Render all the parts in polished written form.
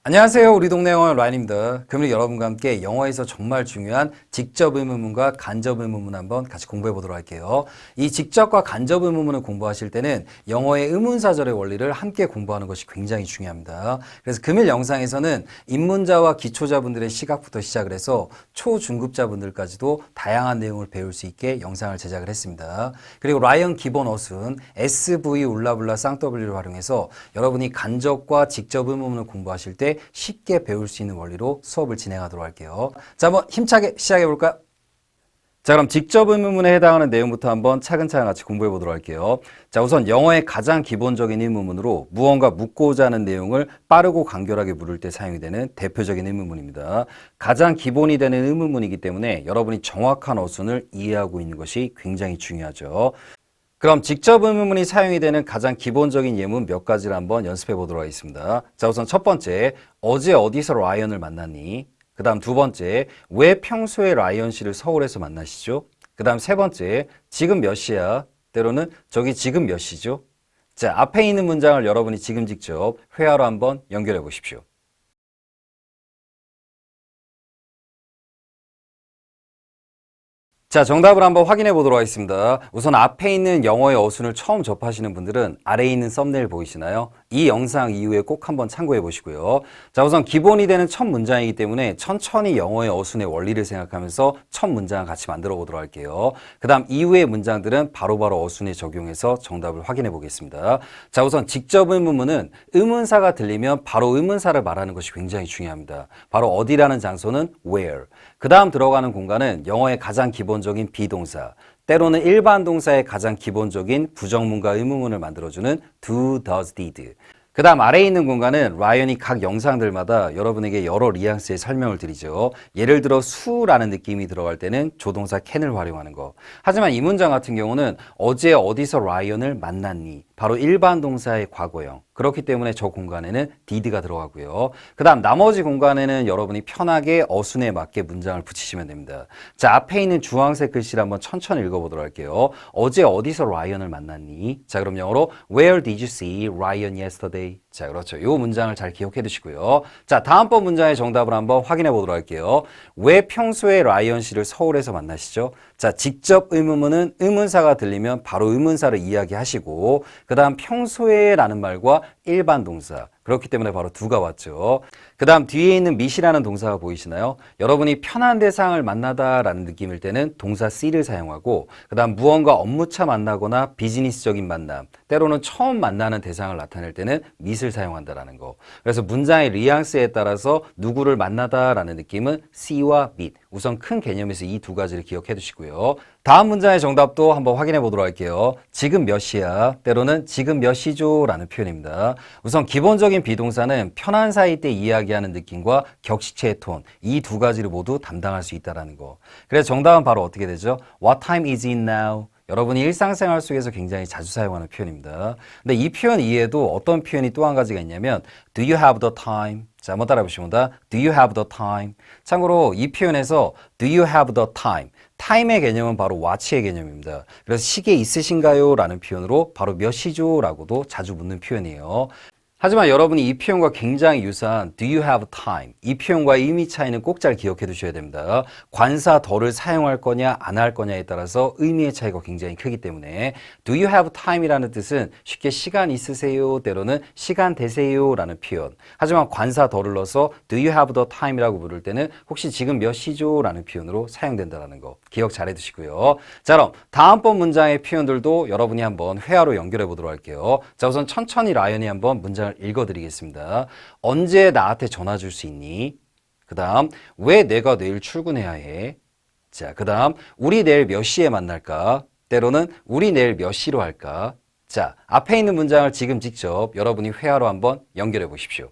안녕하세요. 우리 동네 영어 라인입니다. 그럼 여러분과 함께 영어에서 정말 중요한 직접 의문문과 간접 의문문 한번 같이 공부해 보도록 할게요. 이 직접과 간접 의문문을 공부하실 때는 영어의 의문사절의 원리를 함께 공부하는 것이 굉장히 중요합니다. 그래서 금일 영상에서는 입문자와 기초자분들의 시각부터 시작을 해서 초중급자분들까지도 다양한 내용을 배울 수 있게 영상을 제작을 했습니다. 그리고 라이언 기본 어순 SV 울라블라 쌍W를 활용해서 여러분이 간접과 직접 의문문을 공부하실 때 쉽게 배울 수 있는 원리로 수업을 진행하도록 할게요. 자, 한번 힘차게 시작해 볼까요? 자, 그럼 직접 의문문에 해당하는 내용부터 한번 차근차근 같이 공부해 보도록 할게요. 자, 우선 영어의 가장 기본적인 의문문으로 무언가 묻고자 하는 내용을 빠르고 간결하게 물을 때 사용이 되는 대표적인 의문문입니다. 가장 기본이 되는 의문문이기 때문에 여러분이 정확한 어순을 이해하고 있는 것이 굉장히 중요하죠. 그럼 직접 의문문이 사용이 되는 가장 기본적인 예문 몇 가지를 한번 연습해 보도록 하겠습니다. 자, 우선 첫 번째, 어제 어디서 라이언을 만났니? 그 다음 두 번째, 왜 평소에 라이언 씨를 서울에서 만나시죠? 그 다음 세 번째, 지금 몇 시야? 때로는 저기 지금 몇 시죠? 자, 앞에 있는 문장을 여러분이 지금 직접 회화로 한번 연결해 보십시오. 자, 정답을 한번 확인해 보도록 하겠습니다. 우선 앞에 있는 영어의 어순을 처음 접하시는 분들은 아래에 있는 썸네일 보이시나요? 이 영상 이후에 꼭 한번 참고해 보시고요. 자, 우선 기본이 되는 첫 문장이기 때문에 천천히 영어의 어순의 원리를 생각하면서 첫 문장을 같이 만들어 보도록 할게요. 그 다음 이후의 문장들은 바로바로 어순에 적용해서 정답을 확인해 보겠습니다. 자, 우선 직접 의문문은 의문사가 들리면 바로 의문사를 말하는 것이 굉장히 중요합니다. 바로 어디라는 장소는 where. 그 다음 들어가는 공간은 영어의 가장 기본적인 비동사, 때로는 일반 동사의 가장 기본적인 부정문과 의문문을 만들어주는 do, does, did. 그 다음 아래에 있는 공간은 라이언이 각 영상들마다 여러분에게 여러 뉘앙스의 설명을 드리죠. 예를 들어 수라는 느낌이 들어갈 때는 조동사 can을 활용하는 거. 하지만 이 문장 같은 경우는 어제 어디서 라이언을 만났니? 바로 일반 동사의 과거형. 그렇기 때문에 저 공간에는 did가 들어가고요. 그 다음 나머지 공간에는 여러분이 편하게 어순에 맞게 문장을 붙이시면 됩니다. 자, 앞에 있는 주황색 글씨를 한번 천천히 읽어보도록 할게요. 어제 어디서 라이언을 만났니? 자, 그럼 영어로 Where did you see Ryan yesterday? 자, 그렇죠. 이 문장을 잘 기억해 두시고요. 자, 다음번 문장의 정답을 한번 확인해 보도록 할게요. 왜 평소에 라이언 씨를 서울에서 만나시죠? 자, 직접 의문문은 의문사가 들리면 바로 의문사를 이야기하시고 그 다음 평소에 라는 말과 일반 동사, 그렇기 때문에 바로 do가 왔죠. 그 다음 뒤에 있는 meet이라는 동사가 보이시나요? 여러분이 편한 대상을 만나다 라는 느낌일 때는 동사 see를 사용하고 그 다음 무언가 업무차 만나거나 비즈니스적인 만남, 때로는 처음 만나는 대상을 나타낼 때는 meet을 사용한다라는 거. 그래서 문장의 뉘앙스에 따라서 누구를 만나다 라는 느낌은 see와 meet. 우선 큰 개념에서 이 두 가지를 기억해 두시고요. 다음 문장의 정답도 한번 확인해 보도록 할게요. 지금 몇 시야? 때로는 지금 몇 시죠? 라는 표현입니다. 우선 기본적인 비동사는 편한 사이 때 이야기하는 느낌과 격식체의 톤, 이 두 가지를 모두 담당할 수 있다는 거. 그래서 정답은 바로 어떻게 되죠? What time is it now? 여러분이 일상생활 속에서 굉장히 자주 사용하는 표현입니다. 근데 이 표현 이외에도 어떤 표현이 또 한 가지가 있냐면 Do you have the time? 자, 한번 따라해 보십니다. Do you have the time? 참고로 이 표현에서 Do you have the time? 타임의 개념은 바로 watch의 개념입니다. 그래서 시계 있으신가요? 라는 표현으로 바로 몇 시죠? 라고도 자주 묻는 표현이에요. 하지만 여러분이 이 표현과 굉장히 유사한 Do you have time? 이 표현과의 의미 차이는 꼭 잘 기억해 두셔야 됩니다. 관사 더를 사용할 거냐 안 할 거냐에 따라서 의미의 차이가 굉장히 크기 때문에 Do you have time이라는 뜻은 쉽게 시간 있으세요? 때로는 시간 되세요? 라는 표현. 하지만 관사 더를 넣어서 Do you have the time이라고 부를 때는 혹시 지금 몇 시죠? 라는 표현으로 사용된다는 거 기억 잘 해두시고요. 자, 그럼 다음번 문장의 표현들도 여러분이 한번 회화로 연결해 보도록 할게요. 자, 우선 천천히 라이언이 한번 문장을 읽어드리겠습니다. 언제 나한테 전화 줄 수 있니? 그 다음 왜 내가 내일 출근해야 해? 자, 그 다음 우리 내일 몇 시에 만날까? 때로는 우리 내일 몇 시로 할까? 자, 앞에 있는 문장을 지금 직접 여러분이 회화로 한번 연결해 보십시오.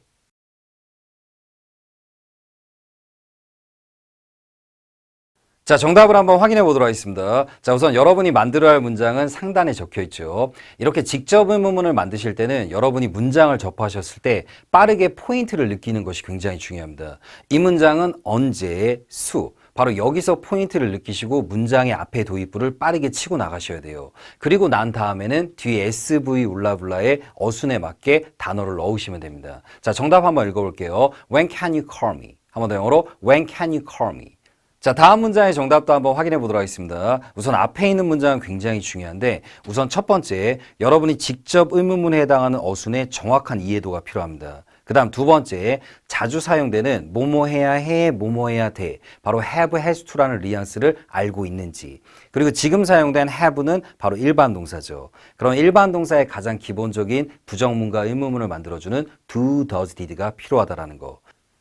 자, 정답을 한번 확인해 보도록 하겠습니다. 자, 우선 여러분이 만들어야 할 문장은 상단에 적혀 있죠. 이렇게 직접 의문문을 만드실 때는 여러분이 문장을 접하셨을 때 빠르게 포인트를 느끼는 것이 굉장히 중요합니다. 이 문장은 언제, 수, 바로 여기서 포인트를 느끼시고 문장의 앞에 도입부를 빠르게 치고 나가셔야 돼요. 그리고 난 다음에는 뒤에 SV 울라블라의 어순에 맞게 단어를 넣으시면 됩니다. 자, 정답 한번 읽어볼게요. When can you call me? 한 번 더 영어로 When can you call me? 자, 다음 문장의 정답도 한번 확인해 보도록 하겠습니다. 우선 앞에 있는 문장은 굉장히 중요한데 우선 첫 번째, 여러분이 직접 의문문에 해당하는 어순의 정확한 이해도가 필요합니다. 그 다음 두 번째, 자주 사용되는 뭐뭐 해야 해, 뭐뭐 해야 돼. 바로 have, has to라는 뉘앙스를 알고 있는지. 그리고 지금 사용된 have는 바로 일반 동사죠. 그럼 일반 동사의 가장 기본적인 부정문과 의문문을 만들어주는 do, does, did가 필요하다라는 거.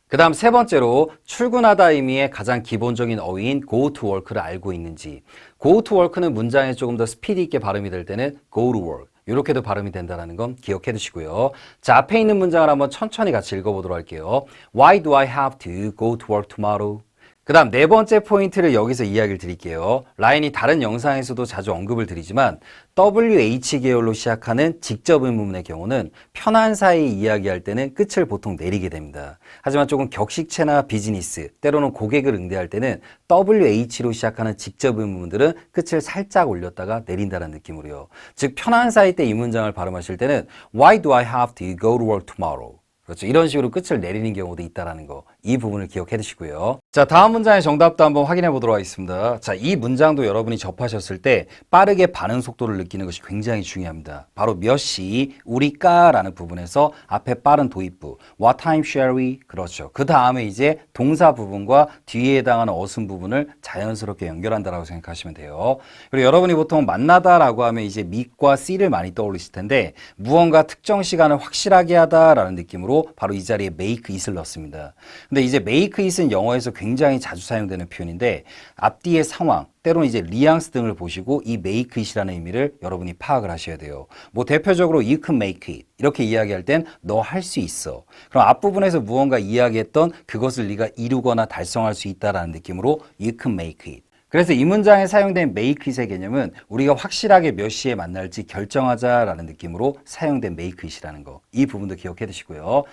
그 다음 세 번째로 출근하다 의미의 가장 기본적인 어휘인 go to work를 알고 있는지. go to work는 문장에 조금 더 스피드 있게 발음이 될 때는 go to work. 이렇게도 발음이 된다는 건 기억해 두시고요. 자, 앞에 있는 문장을 한번 천천히 같이 읽어보도록 할게요. Why do I have to go to work tomorrow? 그 다음 네 번째 포인트를 여기서 이야기를 드릴게요. 라인이 다른 영상에서도 자주 언급을 드리지만 WH 계열로 시작하는 직접 의문문의 경우는 편한 사이 이야기할 때는 끝을 보통 내리게 됩니다. 하지만 조금 격식체나 비즈니스, 때로는 고객을 응대할 때는 WH로 시작하는 직접 의문문들은 끝을 살짝 올렸다가 내린다는 느낌으로요. 즉 편한 사이 때 이 문장을 발음하실 때는 Why do I have to go to work tomorrow? 그렇죠. 이런 식으로 끝을 내리는 경우도 있다는 거. 이 부분을 기억해 두시고요. 자, 다음 문장의 정답도 한번 확인해 보도록 하겠습니다. 자, 이 문장도 여러분이 접하셨을 때 빠르게 반응 속도를 느끼는 것이 굉장히 중요합니다. 바로 몇 시, 우리까 라는 부분에서 앞에 빠른 도입부, What time shall we? 그렇죠. 그 다음에 이제 동사 부분과 뒤에 해당하는 어순 부분을 자연스럽게 연결한다라고 생각하시면 돼요. 그리고 여러분이 보통 만나다라고 하면 이제 meet과 see를 많이 떠올리실 텐데 무언가 특정 시간을 확실하게 하다라는 느낌으로 바로 이 자리에 make it을 넣습니다. 근데 이제 make it은 영어에서 굉장히 자주 사용되는 표현인데 앞뒤의 상황, 때로는 이제 뉘앙스 등을 보시고 이 make it이라는 의미를 여러분이 파악을 하셔야 돼요. 뭐 대표적으로 you can make it 이렇게 이야기할 땐 너 할 수 있어. 그럼 앞부분에서 무언가 이야기했던 그것을 네가 이루거나 달성할 수 있다라는 느낌으로 you can make it. 그래서 이 문장에 사용된 make it의 개념은 우리가 확실하게 몇 시에 만날지 결정하자라는 느낌으로 사용된 make it이라는 거. 이 부분도 기억해 두시고요.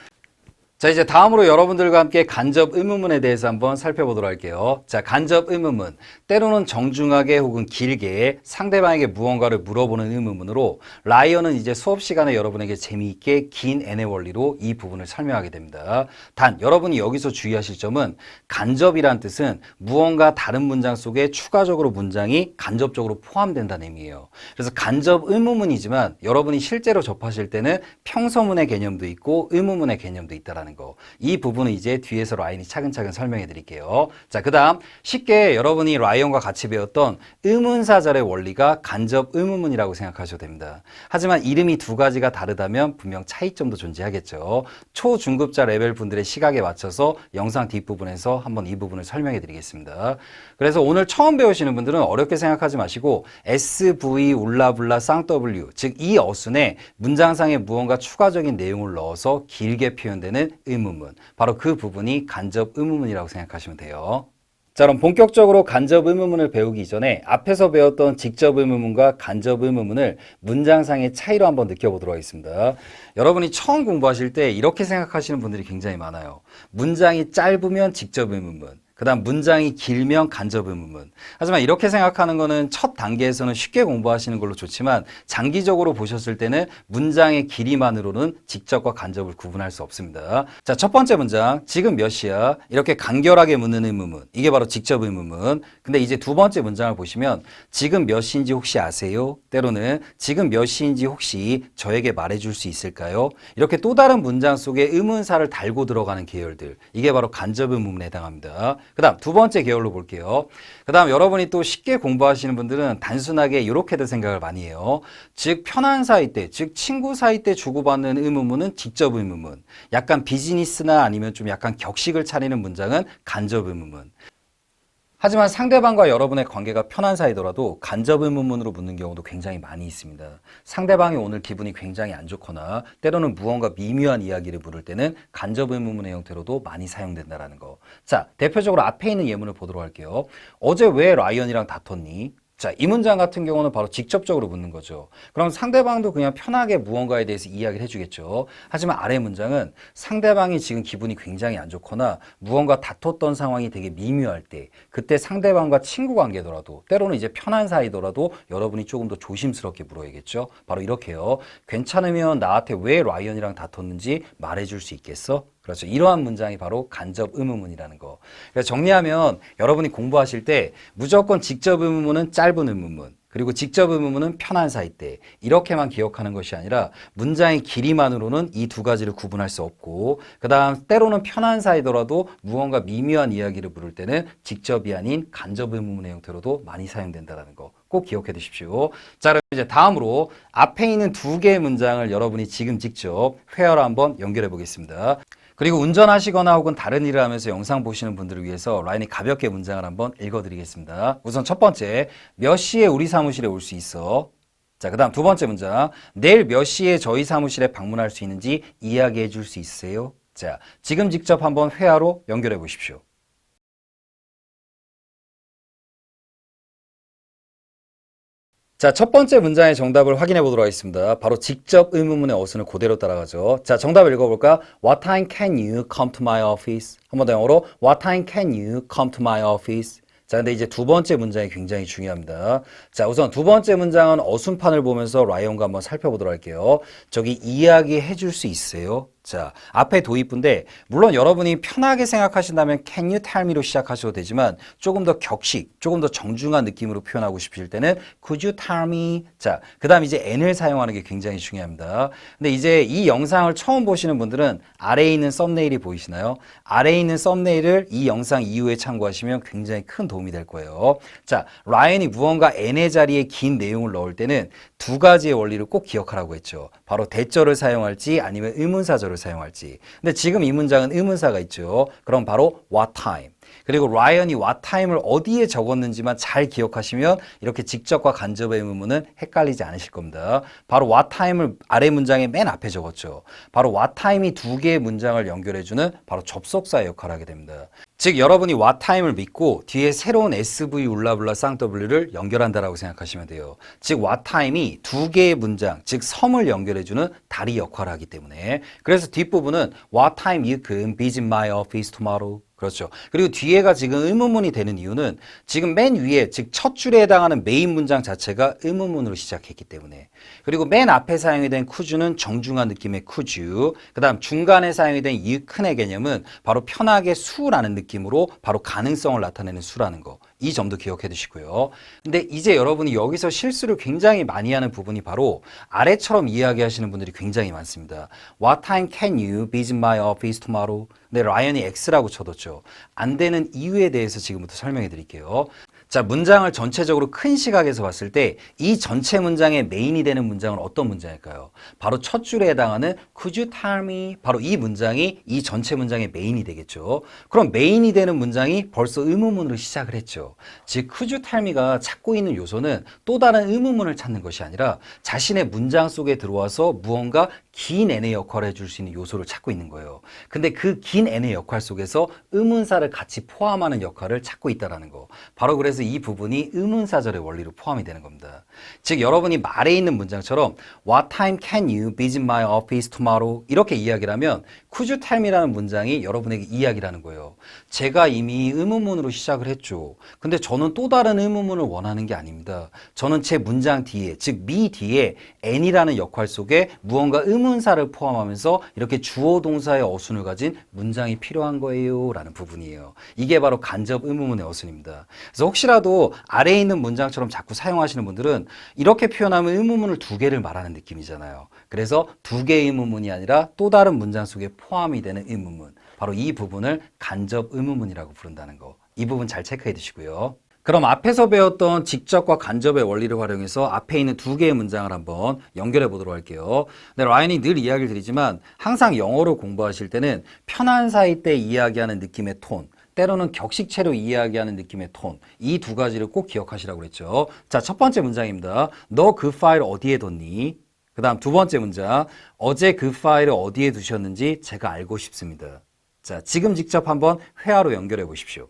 자, 이제 다음으로 여러분들과 함께 간접 의문문에 대해서 한번 살펴보도록 할게요. 자, 간접 의문문. 때로는 정중하게 혹은 길게 상대방에게 무언가를 물어보는 의문문으로 라이언은 이제 수업 시간에 여러분에게 재미있게 긴 N의 원리로 이 부분을 설명하게 됩니다. 단, 여러분이 여기서 주의하실 점은 간접이란 뜻은 무언가 다른 문장 속에 추가적으로 문장이 간접적으로 포함된다는 의미예요. 그래서 간접 의문문이지만 여러분이 실제로 접하실 때는 평서문의 개념도 있고 의문문의 개념도 있다라는 거. 이 부분은 이제 뒤에서 라인이 차근차근 설명해 드릴게요. 자, 그 다음 쉽게 여러분이 라이언과 같이 배웠던 의문사절의 원리가 간접 의문문이라고 생각하셔도 됩니다. 하지만 이름이 두 가지가 다르다면 분명 차이점도 존재하겠죠. 초중급자 레벨 분들의 시각에 맞춰서 영상 뒷부분에서 한번 이 부분을 설명해 드리겠습니다. 그래서 오늘 처음 배우시는 분들은 어렵게 생각하지 마시고 SV 울라블라 쌍W 즉 이 어순에 문장상에 무언가 추가적인 내용을 넣어서 길게 표현되는 의문문, 바로 그 부분이 간접 의문문이라고 생각하시면 돼요. 자, 그럼 본격적으로 간접 의문문을 배우기 이전에 앞에서 배웠던 직접 의문문과 간접 의문문을 문장상의 차이로 한번 느껴보도록 하겠습니다. 여러분이 처음 공부하실 때 이렇게 생각하시는 분들이 굉장히 많아요. 문장이 짧으면 직접 의문문, 그 다음 문장이 길면 간접 의문문. 하지만 이렇게 생각하는 거는 첫 단계에서는 쉽게 공부하시는 걸로 좋지만 장기적으로 보셨을 때는 문장의 길이만으로는 직접과 간접을 구분할 수 없습니다. 자, 첫 번째 문장, 지금 몇 시야? 이렇게 간결하게 묻는 의문문. 이게 바로 직접 의문문. 근데 이제 두 번째 문장을 보시면 지금 몇 시인지 혹시 아세요? 때로는 지금 몇 시인지 혹시 저에게 말해줄 수 있을까요? 이렇게 또 다른 문장 속에 의문사를 달고 들어가는 계열들. 이게 바로 간접 의문문에 해당합니다. 그 다음 두 번째 계열로 볼게요. 그 다음 여러분이 또 쉽게 공부하시는 분들은 단순하게 이렇게들 생각을 많이 해요. 즉 편한 사이 때, 즉 친구 사이 때 주고받는 의문문은 직접 의문문. 약간 비즈니스나 아니면 좀 약간 격식을 차리는 문장은 간접 의문문. 하지만 상대방과 여러분의 관계가 편한 사이더라도 간접 의문문으로 묻는 경우도 굉장히 많이 있습니다. 상대방이 오늘 기분이 굉장히 안 좋거나 때로는 무언가 미묘한 이야기를 물을 때는 간접 의문문의 형태로도 많이 사용된다는 거. 자, 대표적으로 앞에 있는 예문을 보도록 할게요. 어제 왜 라이언이랑 다퉜니? 자, 이 문장 같은 경우는 바로 직접적으로 묻는 거죠. 그럼 상대방도 그냥 편하게 무언가에 대해서 이야기를 해주겠죠. 하지만 아래 문장은 상대방이 지금 기분이 굉장히 안 좋거나 무언가 다퉜던 상황이 되게 미묘할 때, 그때 상대방과 친구 관계더라도, 때로는 이제 편한 사이더라도 여러분이 조금 더 조심스럽게 물어야겠죠. 바로 이렇게요. 괜찮으면 나한테 왜 라이언이랑 다퉜는지 말해줄 수 있겠어? 그렇죠. 이러한 문장이 바로 간접 의문문이라는 거. 그래서 정리하면 여러분이 공부하실 때 무조건 직접 의문문은 짧은 의문문, 그리고 직접 의문문은 편한 사이 때 이렇게만 기억하는 것이 아니라 문장의 길이만으로는 이 두 가지를 구분할 수 없고, 그 다음 때로는 편한 사이더라도 무언가 미묘한 이야기를 부를 때는 직접이 아닌 간접 의문문의 형태로도 많이 사용된다는 거 꼭 기억해 두십시오. 자, 그럼 이제 다음으로 앞에 있는 두 개의 문장을 여러분이 지금 직접 회화로 한번 연결해 보겠습니다. 그리고 운전하시거나 혹은 다른 일을 하면서 영상 보시는 분들을 위해서 라인이 가볍게 문장을 한번 읽어드리겠습니다. 우선 첫 번째, 몇 시에 우리 사무실에 올 수 있어? 자, 그 다음 두 번째 문장, 내일 몇 시에 저희 사무실에 방문할 수 있는지 이야기해 줄 수 있으세요? 자, 지금 직접 한번 회화로 연결해 보십시오. 자, 첫 번째 문장의 정답을 확인해 보도록 하겠습니다. 바로 직접 의문문의 어순을 그대로 따라가죠. 자, 정답을 읽어볼까? What time can you come to my office? 한 번 더 영어로 What time can you come to my office? 자, 근데 이제 두 번째 문장이 굉장히 중요합니다. 자, 우선 두 번째 문장은 어순판을 보면서 라이온과 한번 살펴보도록 할게요. 저기 이야기해 줄 수 있어요? 자, 앞에 도입부인데 물론 여러분이 편하게 생각하신다면 can you tell me로 시작하셔도 되지만 조금 더 격식, 조금 더 정중한 느낌으로 표현하고 싶으실 때는 could you tell me? 자, 그 다음 이제 n을 사용하는 게 굉장히 중요합니다. 근데 이제 이 영상을 처음 보시는 분들은 아래에 있는 썸네일이 보이시나요? 아래에 있는 썸네일을 이 영상 이후에 참고하시면 굉장히 큰 도움이 될 거예요. 자, 라이언이 무언가 n의 자리에 긴 내용을 넣을 때는 두 가지의 원리를 꼭 기억하라고 했죠. 바로 대절을 사용할지 아니면 의문사절을 사용할지. 근데 지금 이 문장은 의문사가 있죠. 그럼 바로 what time. 그리고 라이언이 what time을 어디에 적었는지만 잘 기억하시면 이렇게 직접과 간접의 의문문은 헷갈리지 않으실 겁니다. 바로 what time을 아래 문장의 맨 앞에 적었죠. 바로 what time이 두 개의 문장을 연결해주는 바로 접속사의 역할을 하게 됩니다. 즉 여러분이 what time을 믿고 뒤에 새로운 SV 울라블라 쌍W를 연결한다라고 생각하시면 돼요. 즉 what time이 두 개의 문장, 즉 섬을 연결해주는 다리 역할을 하기 때문에, 그래서 뒷부분은 what time you can visit my office tomorrow. 그렇죠. 그리고 뒤에가 지금 의문문이 되는 이유는 지금 맨 위에, 즉 첫 줄에 해당하는 메인 문장 자체가 의문문으로 시작했기 때문에, 그리고 맨 앞에 사용이 된 could는 정중한 느낌의 could you, 그 다음 중간에 사용이 된 you can의 개념은 바로 편하게 수라는 느낌으로 바로 가능성을 나타내는 수라는 거, 이 점도 기억해 두시고요. 근데 이제 여러분이 여기서 실수를 굉장히 많이 하는 부분이 바로 아래처럼 이야기하시는 분들이 굉장히 많습니다. What time can you visit my office tomorrow? 근데 라이언이 X라고 쳐뒀죠. 안 되는 이유에 대해서 지금부터 설명해 드릴게요. 자, 문장을 전체적으로 큰 시각에서 봤을 때 이 전체 문장의 메인이 되는 문장은 어떤 문장일까요? 바로 첫 줄에 해당하는 Could you tell me? 바로 이 문장이 이 전체 문장의 메인이 되겠죠. 그럼 메인이 되는 문장이 벌써 의문문으로 시작을 했죠. 즉 Could you tell me가 찾고 있는 요소는 또 다른 의문문을 찾는 것이 아니라 자신의 문장 속에 들어와서 무언가 긴 n의 역할을 해줄 수 있는 요소를 찾고 있는 거예요. 근데 그 긴 n의 역할 속에서 의문사를 같이 포함하는 역할을 찾고 있다는 거. 바로 그래서 이 부분이 의문사절의 원리로 포함이 되는 겁니다. 즉 여러분이 말에 있는 문장처럼 What time can you visit my office tomorrow? 이렇게 이야기를 하면 Could you tell me라는 문장이 여러분에게 이야기를 하는 거예요. 제가 이미 의문문으로 시작을 했죠. 근데 저는 또 다른 의문문을 원하는 게 아닙니다. 저는 제 문장 뒤에, 즉 me 뒤에 n이라는 역할 속에 무언가 의문사를 포함하면서 이렇게 주어 동사의 어순을 가진 문장이 필요한 거예요 라는 부분이에요. 이게 바로 간접 의문문의 어순입니다. 그래서 혹시라도 아래에 있는 문장처럼 자꾸 사용하시는 분들은 이렇게 표현하면 의문문을 두 개를 말하는 느낌이잖아요. 그래서 두 개의 의문문이 아니라 또 다른 문장 속에 포함이 되는 의문문, 바로 이 부분을 간접 의문문이라고 부른다는 거, 이 부분 잘 체크해 두시고요. 그럼 앞에서 배웠던 직접과 간접의 원리를 활용해서 앞에 있는 두 개의 문장을 한번 연결해 보도록 할게요. 네, 라이언이 늘 이야기를 드리지만 항상 영어로 공부하실 때는 편한 사이 때 이야기하는 느낌의 톤, 때로는 격식체로 이야기하는 느낌의 톤, 이 두 가지를 꼭 기억하시라고 그랬죠. 자, 첫 번째 문장입니다. 너 그 파일 어디에 뒀니? 그 다음 두 번째 문장, 어제 그 파일을 어디에 두셨는지 제가 알고 싶습니다. 자, 지금 직접 한번 회화로 연결해 보십시오.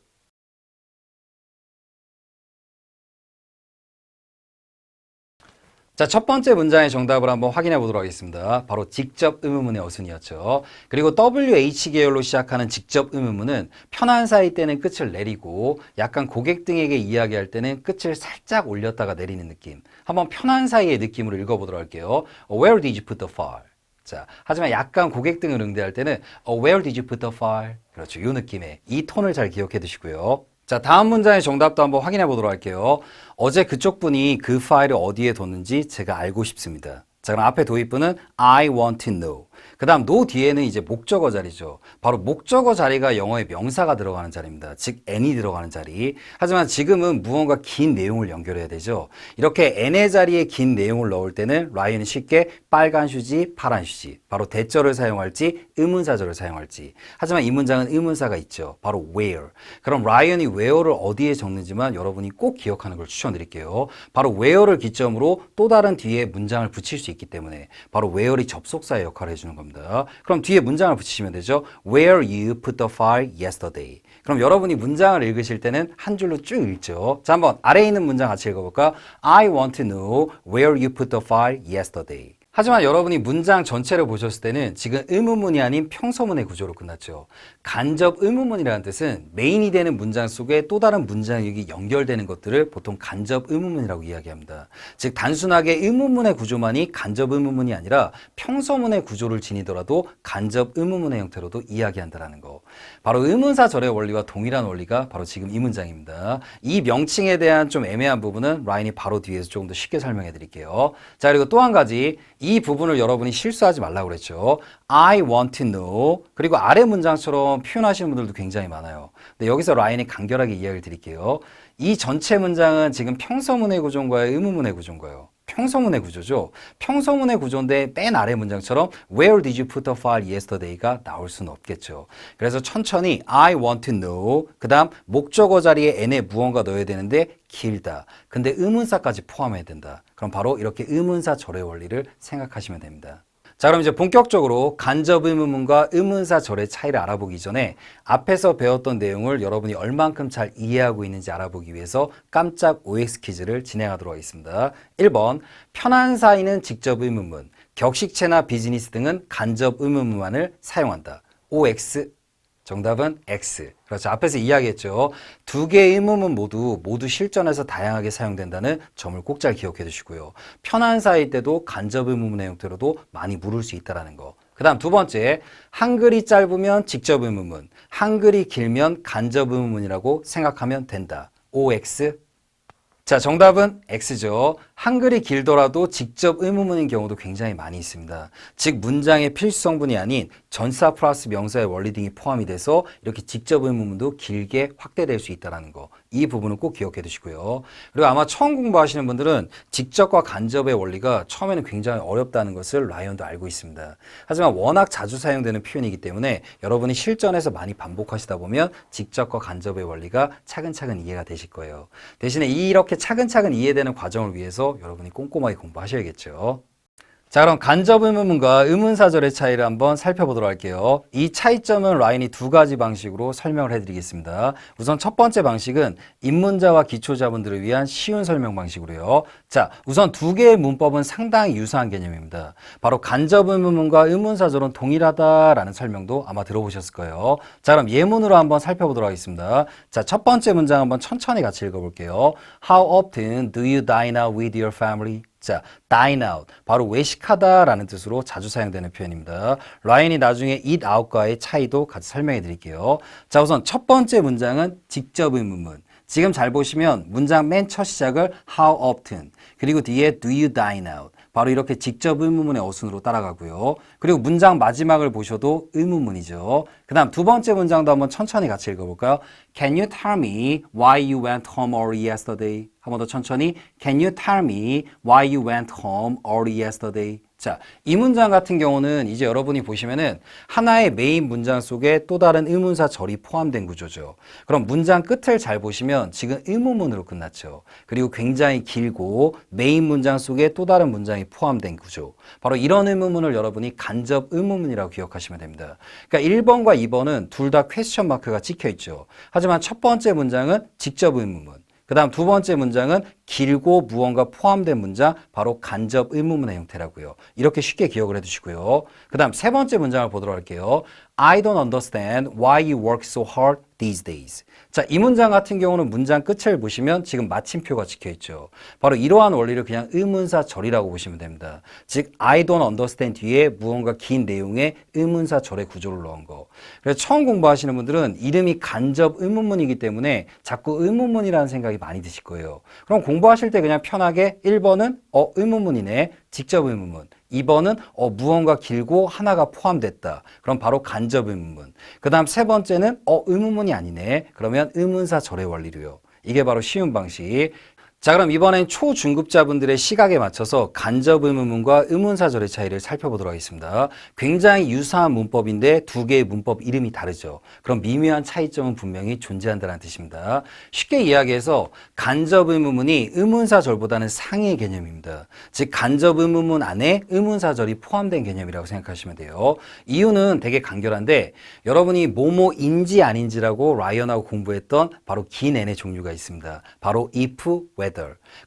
자, 첫 번째 문장의 정답을 한번 확인해 보도록 하겠습니다. 바로 직접 의문문의 어순이었죠. 그리고 WH 계열로 시작하는 직접 의문문은 편한 사이 때는 끝을 내리고 약간 고객 등에게 이야기할 때는 끝을 살짝 올렸다가 내리는 느낌. 한번 편한 사이의 느낌으로 읽어보도록 할게요. Where did you put the file? 자, 하지만 약간 고객 등을 응대할 때는 Where did you put the file? 그렇죠. 이 느낌의 이 톤을 잘 기억해 두시고요. 자, 다음 문장의 정답도 한번 확인해 보도록 할게요. 어제 그쪽 분이 그 파일을 어디에 뒀는지 제가 알고 싶습니다. 자, 그럼 앞에 도입부는 I want to know. 그 다음 know 뒤에는 이제 목적어 자리죠. 바로 목적어 자리가 영어의 명사가 들어가는 자리입니다. 즉 n이 들어가는 자리. 하지만 지금은 무언가 긴 내용을 연결해야 되죠. 이렇게 n의 자리에 긴 내용을 넣을 때는 라이언이 쉽게 빨간 휴지, 파란 휴지. 바로 대절을 사용할지 의문사절을 사용할지. 하지만 이 문장은 의문사가 있죠. 바로 where. 그럼 라이언이 where를 어디에 적는지만 여러분이 꼭 기억하는 걸 추천드릴게요. 바로 where를 기점으로 또 다른 뒤에 문장을 붙일 수 있기 때문에 바로 where이 접속사의 역할을 해주는 겁니다. 그럼 뒤에 문장을 붙이시면 되죠. Where you put the file yesterday. 그럼 여러분이 문장을 읽으실 때는 한 줄로 쭉 읽죠. 자, 한번 아래에 있는 문장 같이 읽어볼까? I want to know where you put the file yesterday. 하지만 여러분이 문장 전체를 보셨을 때는 지금 의문문이 아닌 평서문의 구조로 끝났죠. 간접 의문문이라는 뜻은 메인이 되는 문장 속에 또 다른 문장이 연결되는 것들을 보통 간접 의문문이라고 이야기합니다. 즉 단순하게 의문문의 구조만이 간접 의문문이 아니라 평서문의 구조를 지니더라도 간접 의문문의 형태로도 이야기한다는 거. 바로 의문사 절의 원리와 동일한 원리가 바로 지금 이 문장입니다. 이 명칭에 대한 좀 애매한 부분은 라인이 바로 뒤에서 조금 더 쉽게 설명해 드릴게요. 자, 그리고 또 한 가지 이 부분을 여러분이 실수하지 말라고 그랬죠. I want to know. 그리고 아래 문장처럼 표현하시는 분들도 굉장히 많아요. 근데 여기서 라인이 간결하게 이야기를 드릴게요. 이 전체 문장은 지금 평서문의 구조인가요? 의문문의 구조인가요? 평서문의 구조죠. 평서문의 구조인데 맨 아래 문장처럼 Where did you put the file yesterday가 나올 수는 없겠죠. 그래서 천천히 I want to know 그 다음 목적어 자리에 n에 무언가 넣어야 되는데 길다. 근데 의문사까지 포함해야 된다. 그럼 바로 이렇게 의문사 절의 원리를 생각하시면 됩니다. 자, 그럼 이제 본격적으로 간접 의문문과 의문사 절의 차이를 알아보기 전에 앞에서 배웠던 내용을 여러분이 얼만큼 잘 이해하고 있는지 알아보기 위해서 깜짝 OX 퀴즈를 진행하도록 하겠습니다. 1번, 편한 사이는 직접 의문문, 격식체나 비즈니스 등은 간접 의문문만을 사용한다. OX, 정답은 X. 그렇죠. 앞에서 이야기했죠. 두 개의 의문문 모두 실전에서 다양하게 사용된다는 점을 꼭 잘 기억해 두시고요. 편한 사이 때도 간접 의문문의 형태로도 많이 물을 수 있다는 거. 그 다음 두 번째, 한글이 짧으면 직접 의문문, 한글이 길면 간접 의문문이라고 생각하면 된다. OX. 자, 정답은 X죠. 한글이 길더라도 직접 의문문인 경우도 굉장히 많이 있습니다. 즉 문장의 필수 성분이 아닌 전사 플러스 명사의 원리 등이 포함이 돼서 이렇게 직접 의문문도 길게 확대될 수 있다는 거. 이 부분은 꼭 기억해 두시고요. 그리고 아마 처음 공부하시는 분들은 직접과 간접의 원리가 처음에는 굉장히 어렵다는 것을 라이언도 알고 있습니다. 하지만 워낙 자주 사용되는 표현이기 때문에 여러분이 실전에서 많이 반복하시다 보면 직접과 간접의 원리가 차근차근 이해가 되실 거예요. 대신에 이렇게 차근차근 이해되는 과정을 위해서 여러분이 꼼꼼하게 공부하셔야겠죠. 자, 그럼 간접 의문문과 의문사절의 차이를 한번 살펴보도록 할게요. 이 차이점은 라인이 두 가지 방식으로 설명을 해드리겠습니다. 우선 첫 번째 방식은 입문자와 기초자분들을 위한 쉬운 설명 방식으로요. 자, 우선 두 개의 문법은 상당히 유사한 개념입니다. 바로 간접 의문문과 의문사절은 동일하다라는 설명도 아마 들어보셨을 거예요. 자, 그럼 예문으로 한번 살펴보도록 하겠습니다. 자, 첫 번째 문장 한번 천천히 같이 읽어볼게요. How often do you dine out with your family? 자, dine out. 바로 외식하다 라는 뜻으로 자주 사용되는 표현입니다. 라인이 나중에 eat out과의 차이도 같이 설명해 드릴게요. 자, 우선 첫 번째 문장은 직접 의문문. 지금 잘 보시면 문장 맨 첫 시작을 how often, 그리고 뒤에 do you dine out. 바로 이렇게 직접 의문문의 어순으로 따라가고요. 그리고 문장 마지막을 보셔도 의문문이죠. 그 다음 두 번째 문장도 한번 천천히 같이 읽어볼까요? Can you tell me why you went home early yesterday? 한 번 더 천천히. Can you tell me why you went home early yesterday? 자, 이 문장 같은 경우는 이제 여러분이 보시면은 하나의 메인 문장 속에 또 다른 의문사 절이 포함된 구조죠. 그럼 문장 끝을 잘 보시면 지금 의문문으로 끝났죠. 그리고 굉장히 길고 메인 문장 속에 또 다른 문장이 포함된 구조. 바로 이런 의문문을 여러분이 간접 의문문이라고 기억하시면 됩니다. 그러니까 1번과 2번은 둘 다 퀘스천 마크가 찍혀 있죠. 하지만 첫 번째 문장은 직접 의문문. 그 그 다음 두 번째 문장은 길고 무언가 포함된 문장, 바로 간접 의문문의 형태라고요. 이렇게 쉽게 기억을 해두시고요. 그 다음 세 번째 문장을 보도록 할게요. I don't understand why you work so hard these days. 자, 이 문장 같은 경우는 문장 끝을 보시면 지금 마침표가 찍혀 있죠. 바로 이러한 원리를 그냥 의문사절이라고 보시면 됩니다. 즉, I don't understand 뒤에 무언가 긴 내용의 의문사절의 구조를 넣은 거. 그래서 처음 공부하시는 분들은 이름이 간접 의문문이기 때문에 자꾸 의문문이라는 생각이 많이 드실 거예요. 그럼 공부하실 때 그냥 편하게 1번은 의문문이네. 직접 의문문. 2번은 무언가 길고 하나가 포함됐다. 그럼 바로 간접 의문문. 그 다음 세 번째는 의문문이 아니네. 그러면 의문사절의 원리로요. 이게 바로 쉬운 방식. 자, 그럼 이번엔 초중급자분들의 시각에 맞춰서 간접 의문문과 의문사절의 차이를 살펴보도록 하겠습니다. 굉장히 유사한 문법인데 두 개의 문법 이름이 다르죠. 그럼 미묘한 차이점은 분명히 존재한다는 뜻입니다. 쉽게 이야기해서 간접 의문문이 의문사절보다는 상위의 개념입니다. 즉, 간접 의문문 안에 의문사절이 포함된 개념이라고 생각하시면 돼요. 이유는 되게 간결한데 여러분이 뭐뭐인지 아닌지라고 라이언하고 공부했던 바로 긴 N의 종류가 있습니다. 바로 if, whether.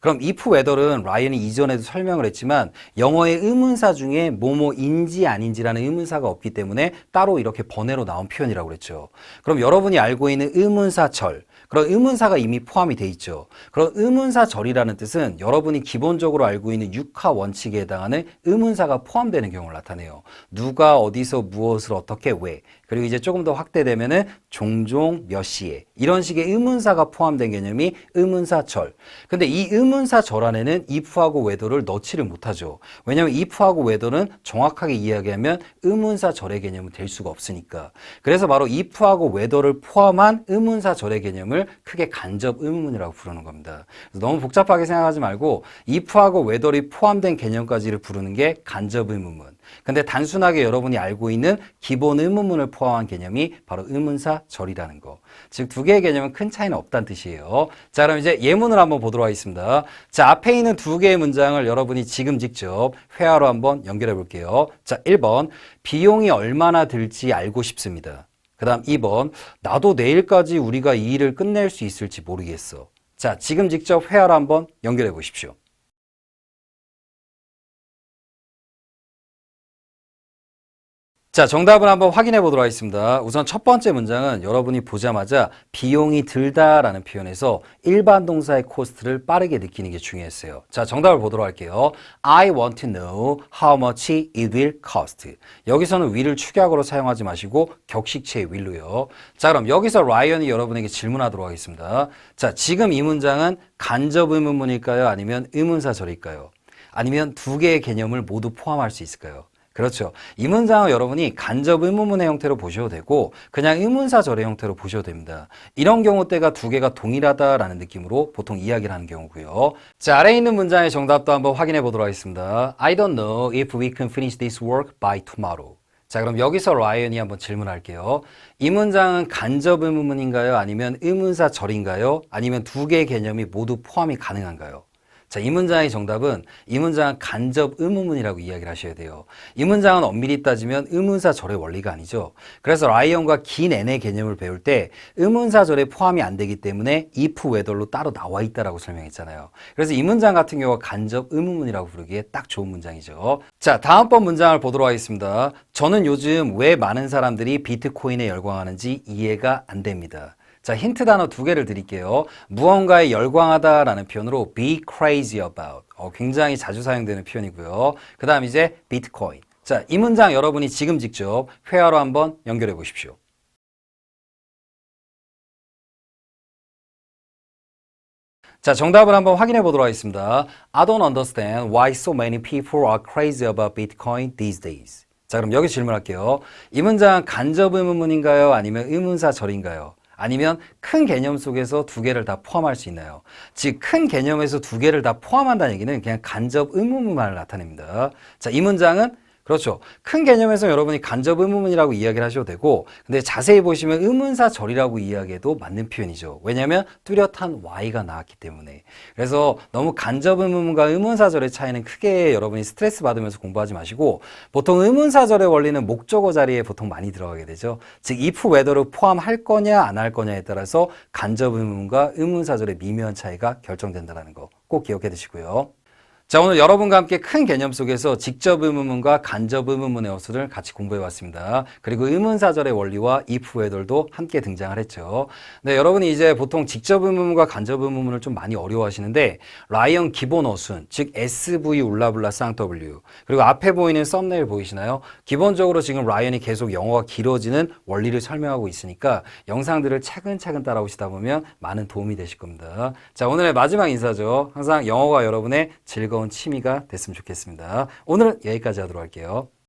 그럼 if whether은 라이언이 이전에도 설명을 했지만 영어의 의문사 중에 뭐뭐인지 아닌지라는 의문사가 없기 때문에 따로 이렇게 번외로 나온 표현이라고 그랬죠. 그럼 여러분이 알고 있는 의문사절, 그런 의문사가 이미 포함이 돼 있죠. 그런 의문사절이라는 뜻은 여러분이 기본적으로 알고 있는 육하 원칙에 해당하는 의문사가 포함되는 경우를 나타내요. 누가 어디서 무엇을 어떻게 왜, 그리고 이제 조금 더 확대되면은 종종 몇 시에, 이런 식의 의문사가 포함된 개념이 의문사절. 근데 이 의문사절 안에는 if하고 whether를 넣지를 못하죠. 왜냐하면 if하고 whether는 정확하게 이야기하면 의문사절의 개념은 될 수가 없으니까. 그래서 바로 if하고 whether를 포함한 의문사절의 개념을 크게 간접 의문문이라고 부르는 겁니다. 그래서 너무 복잡하게 생각하지 말고 if하고 whether이 포함된 개념까지를 부르는 게 간접 의문문. 근데 단순하게 여러분이 알고 있는 기본 의문문을 포함한 개념이 바로 의문사절이라는 거. 즉, 두 개의 개념은 큰 차이는 없다는 뜻이에요. 자, 그럼 이제 예문을 한번 보도록 하겠습니다. 자, 앞에 있는 두 개의 문장을 여러분이 지금 직접 회화로 한번 연결해 볼게요. 자, 1번, 비용이 얼마나 들지 알고 싶습니다. 그 다음 2번, 나도 내일까지 우리가 이 일을 끝낼 수 있을지 모르겠어. 자, 지금 직접 회화로 한번 연결해 보십시오. 자, 정답을 한번 확인해 보도록 하겠습니다. 우선 첫 번째 문장은 여러분이 보자마자 비용이 들다라는 표현에서 일반 동사의 코스트를 빠르게 느끼는 게 중요했어요. 자, 정답을 보도록 할게요. I want to know how much it will cost. 여기서는 will을 축약어로 사용하지 마시고 격식체의 will로요. 자, 그럼 여기서 라이언이 여러분에게 질문하도록 하겠습니다. 자, 지금 이 문장은 간접 의문문일까요? 아니면 의문사절일까요? 아니면 두 개의 개념을 모두 포함할 수 있을까요? 그렇죠. 이 문장은 여러분이 간접 의문문의 형태로 보셔도 되고 그냥 의문사절의 형태로 보셔도 됩니다. 이런 경우 때가 두 개가 동일하다라는 느낌으로 보통 이야기를 하는 경우고요. 자, 아래에 있는 문장의 정답도 한번 확인해 보도록 하겠습니다. I don't know if we can finish this work by tomorrow. 자, 그럼 여기서 라이언이 한번 질문할게요. 이 문장은 간접 의문문인가요? 아니면 의문사절인가요? 아니면 두 개의 개념이 모두 포함이 가능한가요? 자, 이 문장의 정답은 이 문장은 간접 의문문이라고 이야기를 하셔야 돼요. 이 문장은 엄밀히 따지면 의문사절의 원리가 아니죠. 그래서 라이언과 긴 N의 개념을 배울 때 의문사절에 포함이 안 되기 때문에 if whether로 따로 나와 있다라고 설명했잖아요. 그래서 이 문장 같은 경우가 간접 의문문이라고 부르기에 딱 좋은 문장이죠. 자, 다음번 문장을 보도록 하겠습니다. 저는 요즘 왜 많은 사람들이 비트코인에 열광하는지 이해가 안 됩니다. 자, 힌트 단어 두 개를 드릴게요. 무언가에 열광하다라는 표현으로 be crazy about. 굉장히 자주 사용되는 표현이고요. 그 다음 이제 비트코인. 자, 이 문장 여러분이 지금 직접 회화로 한번 연결해 보십시오. 자, 정답을 한번 확인해 보도록 하겠습니다. I don't understand why so many people are crazy about Bitcoin these days. 자, 그럼 여기 질문할게요. 이 문장 간접 의문문인가요? 아니면 의문사절인가요? 아니면 큰 개념 속에서 두 개를 다 포함할 수 있나요? 즉, 큰 개념에서 두 개를 다 포함한다는 얘기는 그냥 간접 의문문만을 나타냅니다. 자, 이 문장은 그렇죠. 큰 개념에서 여러분이 간접 의문문이라고 이야기를 하셔도 되고, 근데 자세히 보시면 의문사절이라고 이야기해도 맞는 표현이죠. 왜냐하면 뚜렷한 Y가 나왔기 때문에. 그래서 너무 간접 의문문과 의문사절의 차이는 크게 여러분이 스트레스 받으면서 공부하지 마시고, 보통 의문사절의 원리는 목적어 자리에 보통 많이 들어가게 되죠. 즉 if whether를 포함할 거냐 안 할 거냐에 따라서 간접 의문문과 의문사절의 미묘한 차이가 결정된다는 거 꼭 기억해 두시고요. 자, 오늘 여러분과 함께 큰 개념 속에서 직접 의문문과 간접 의문문의 어수를 같이 공부해 봤습니다. 그리고 의문사절의 원리와 if whether도 함께 등장을 했죠. 네, 여러분이 이제 보통 직접 의문문과 간접 의문문을 좀 많이 어려워하시는데 라이언 기본 어순, 즉 SV 울라블라 쌍W 그리고 앞에 보이는 썸네일 보이시나요? 기본적으로 지금 라이언이 계속 영어가 길어지는 원리를 설명하고 있으니까 영상들을 차근차근 따라오시다 보면 많은 도움이 되실 겁니다. 자, 오늘의 마지막 인사죠. 항상 영어가 여러분의 즐거운 취미가 됐으면 좋겠습니다. 오늘은 여기까지 하도록 할게요.